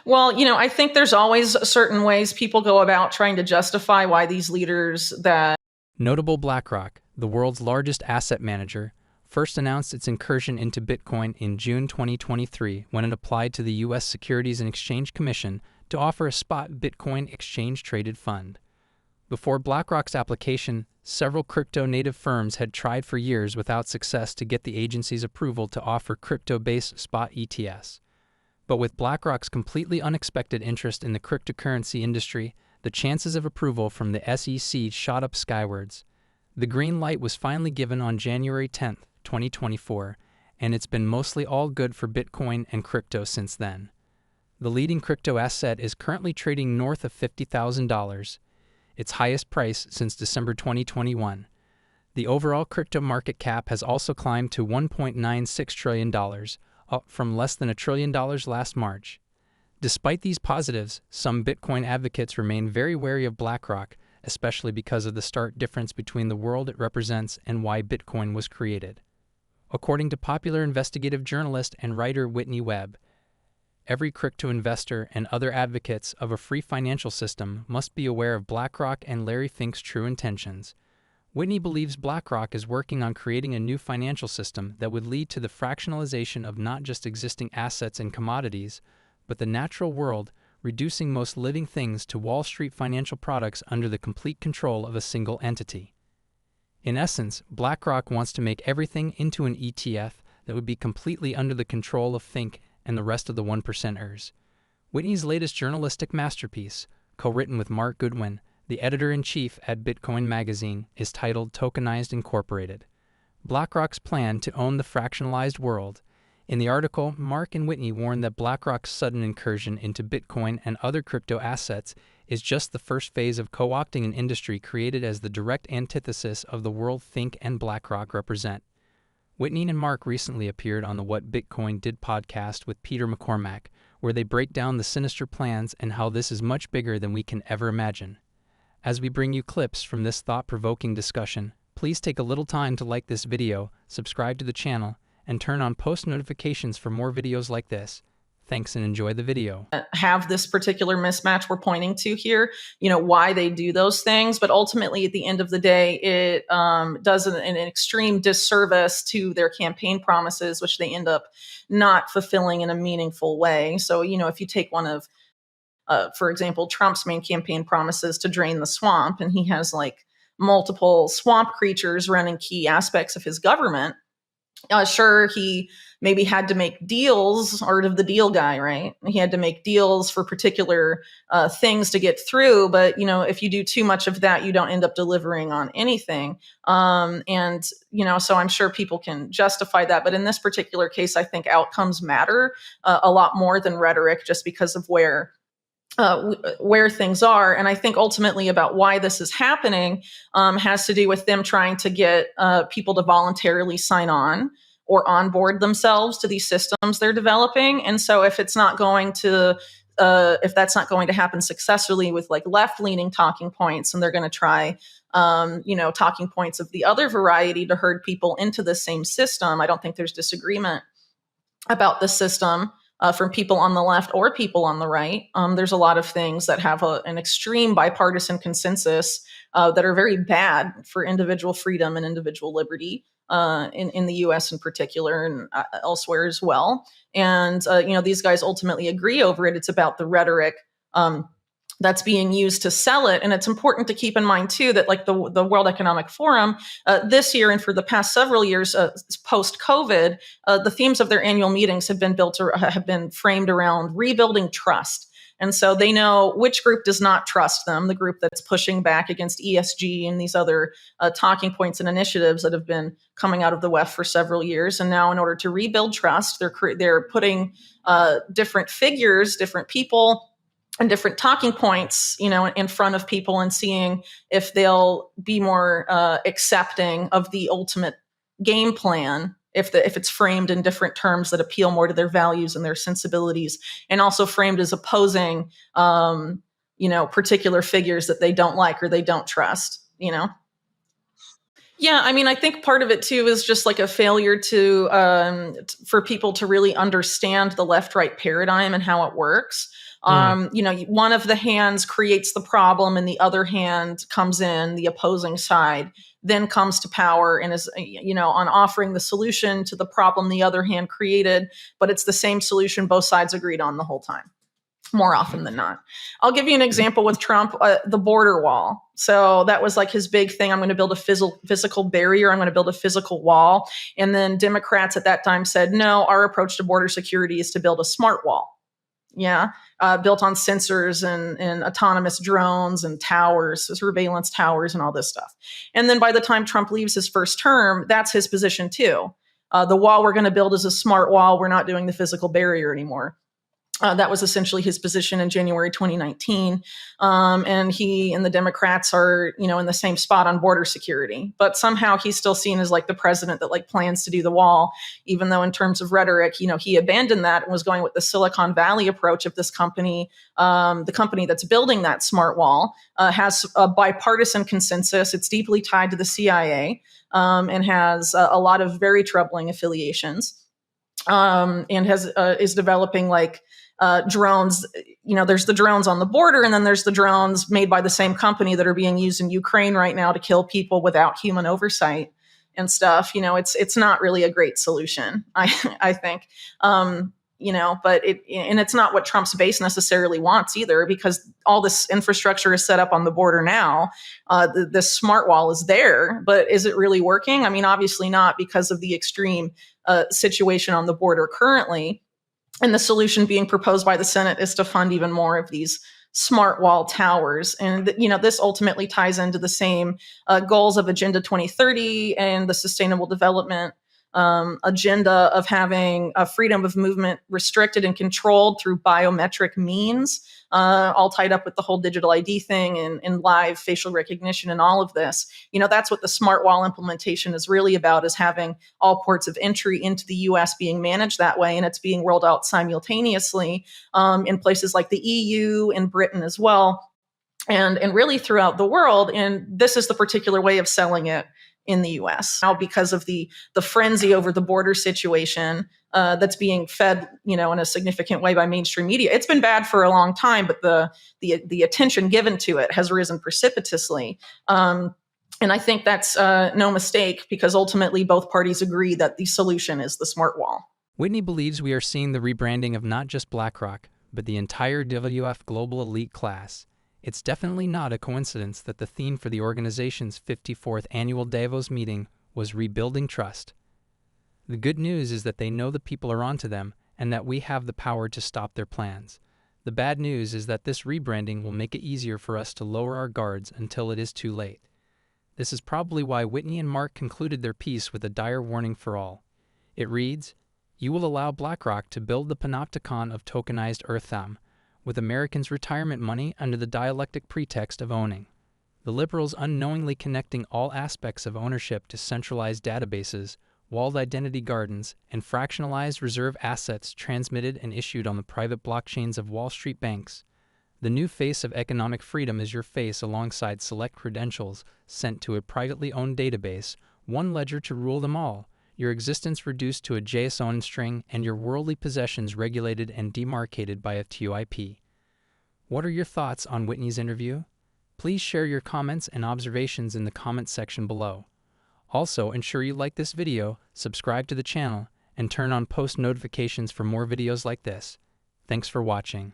Well, I think there's always certain ways people go about trying to justify why these leaders that Notable BlackRock, the world's largest asset manager, first announced its incursion into Bitcoin in June 2023 when it applied to the U.S. Securities and Exchange Commission to offer a spot Bitcoin exchange-traded fund. Before BlackRock's application, several crypto-native firms had tried for years without success to get the agency's approval to offer crypto-based spot ETFs. But with BlackRock's completely unexpected interest in the cryptocurrency industry, the chances of approval from the SEC shot up skywards. The green light was finally given on January 10, 2024, and it's been mostly all good for Bitcoin and crypto since then. The leading crypto asset is currently trading north of $50,000, its highest price since December 2021. The overall crypto market cap has also climbed to $1.96 trillion, up from less than $1 trillion last March. Despite these positives, some Bitcoin advocates remain very wary of BlackRock, especially because of the stark difference between the world it represents and why Bitcoin was created. According to popular investigative journalist and writer Whitney Webb, every crypto investor and other advocates of a free financial system must be aware of BlackRock and Larry Fink's true intentions. Whitney believes BlackRock is working on creating a new financial system that would lead to the fractionalization of not just existing assets and commodities, but the natural world, reducing most living things to Wall Street financial products under the complete control of a single entity. In essence, BlackRock wants to make everything into an ETF that would be completely under the control of Fink and the rest of the one-percenters. Whitney's latest journalistic masterpiece, co-written with Mark Goodwin, the editor-in-chief at Bitcoin Magazine, is titled Tokenized Incorporated: BlackRock's Plan to Own the Fractionalized World. In the article, Mark and Whitney warn that BlackRock's sudden incursion into Bitcoin and other crypto assets is just the first phase of co-opting an industry created as the direct antithesis of the world Fink and BlackRock represent. Whitney and Mark recently appeared on the What Bitcoin Did podcast with Peter McCormack, where they break down the sinister plans and how this is much bigger than we can ever imagine. As we bring you clips from this thought-provoking discussion, please take a little time to like this video, subscribe to the channel, and turn on post notifications for more videos like this. Thanks and enjoy the video. have this particular mismatch we're pointing to here, why they do those things. But ultimately, at the end of the day, it does an extreme disservice to their campaign promises, which they end up not fulfilling in a meaningful way. So, if you take one of, for example, Trump's main campaign promises to drain the swamp, and he has like multiple swamp creatures running key aspects of his government. Sure, he maybe had to make deals, art of the deal guy, right? He had to make deals for particular things to get through. But, if you do too much of that, you don't end up delivering on anything. So I'm sure people can justify that. But in this particular case, I think outcomes matter a lot more than rhetoric, just because of where things are. And I think ultimately about why this is happening has to do with them trying to get people to voluntarily sign on or onboard themselves to these systems they're developing. And so if that's not going to happen successfully with like left-leaning talking points, and they're going to try talking points of the other variety to herd people into the same system, I don't think there's disagreement about the system from people on the left or people on the right. There's a lot of things that have an extreme bipartisan consensus that are very bad for individual freedom and individual liberty in the U.S. in particular, and elsewhere as well. And these guys ultimately agree over it. It's about the rhetoric that's being used to sell it. And it's important to keep in mind, too, that like the World Economic Forum this year and for the past several years post-COVID, the themes of their annual meetings have been framed around rebuilding trust. And so they know which group does not trust them, the group that's pushing back against ESG and these other talking points and initiatives that have been coming out of the WEF for several years. And now in order to rebuild trust, they're putting different figures, different people, and different talking points, in front of people and seeing if they'll be more accepting of the ultimate game plan if it's framed in different terms that appeal more to their values and their sensibilities, and also framed as opposing, particular figures that they don't like or they don't trust, Yeah, I mean, I think part of it too is just like a failure to for people to really understand the left-right paradigm and how it works. One of the hands creates the problem, and the other hand comes in, the opposing side, then comes to power and is, on offering the solution to the problem the other hand created, but it's the same solution both sides agreed on the whole time, more often than not. I'll give you an example with Trump, the border wall. So that was like his big thing. I'm going to build a physical barrier. I'm going to build a physical wall. And then Democrats at that time said, no, our approach to border security is to build a smart wall. Yeah, built on sensors and autonomous drones and towers, surveillance towers and all this stuff. And then by the time Trump leaves his first term, that's his position too. The wall we're going to build is a smart wall. We're not doing the physical barrier anymore. That was essentially his position in January 2019. And he and the Democrats are, in the same spot on border security. But somehow he's still seen as like the president that like plans to do the wall, even though in terms of rhetoric, he abandoned that and was going with the Silicon Valley approach of this company. The company that's building that smart wall has a bipartisan consensus. It's deeply tied to the CIA and has a lot of very troubling affiliations. And is developing like drones. There's the drones on the border, and then there's the drones made by the same company that are being used in Ukraine right now to kill people without human oversight and stuff. It's not really a great solution, I think. But it's not what Trump's base necessarily wants either, because all this infrastructure is set up on the border now. This smart wall is there, but is it really working? I mean, obviously not, because of the extreme situation on the border currently. And the solution being proposed by the Senate is to fund even more of these smart wall towers. And, this ultimately ties into the same goals of Agenda 2030 and the Sustainable Development agenda of having freedom of movement restricted and controlled through biometric means, all tied up with the whole digital ID thing and live facial recognition and all of this. That's what the smart wall implementation is really about, is having all ports of entry into the US being managed that way. And it's being rolled out simultaneously in places like the EU and Britain as well, and really throughout the world. And this is the particular way of selling it in the US now, because of the frenzy over the border situation that's being fed, in a significant way by mainstream media. It's been bad for a long time, but the attention given to it has risen precipitously. And I think that's no mistake, because ultimately both parties agree that the solution is the smart wall. Whitney believes we are seeing the rebranding of not just BlackRock, but the entire WF global elite class. It's definitely not a coincidence that the theme for the organization's 54th annual Davos meeting was Rebuilding Trust. The good news is that they know the people are onto them and that we have the power to stop their plans. The bad news is that this rebranding will make it easier for us to lower our guards until it is too late. This is probably why Whitney and Mark concluded their piece with a dire warning for all. It reads, "You will allow BlackRock to build the panopticon of tokenized ethereum, with Americans' retirement money under the dialectic pretext of owning. The liberals unknowingly connecting all aspects of ownership to centralized databases, walled identity gardens, and fractionalized reserve assets transmitted and issued on the private blockchains of Wall Street banks. The new face of economic freedom is your face alongside select credentials sent to a privately owned database, one ledger to rule them all, your existence reduced to a JSON string, and your worldly possessions regulated and demarcated by a TOIP." What are your thoughts on Whitney's interview? Please share your comments and observations in the comments section below. Also, ensure you like this video, subscribe to the channel, and turn on post notifications for more videos like this. Thanks for watching.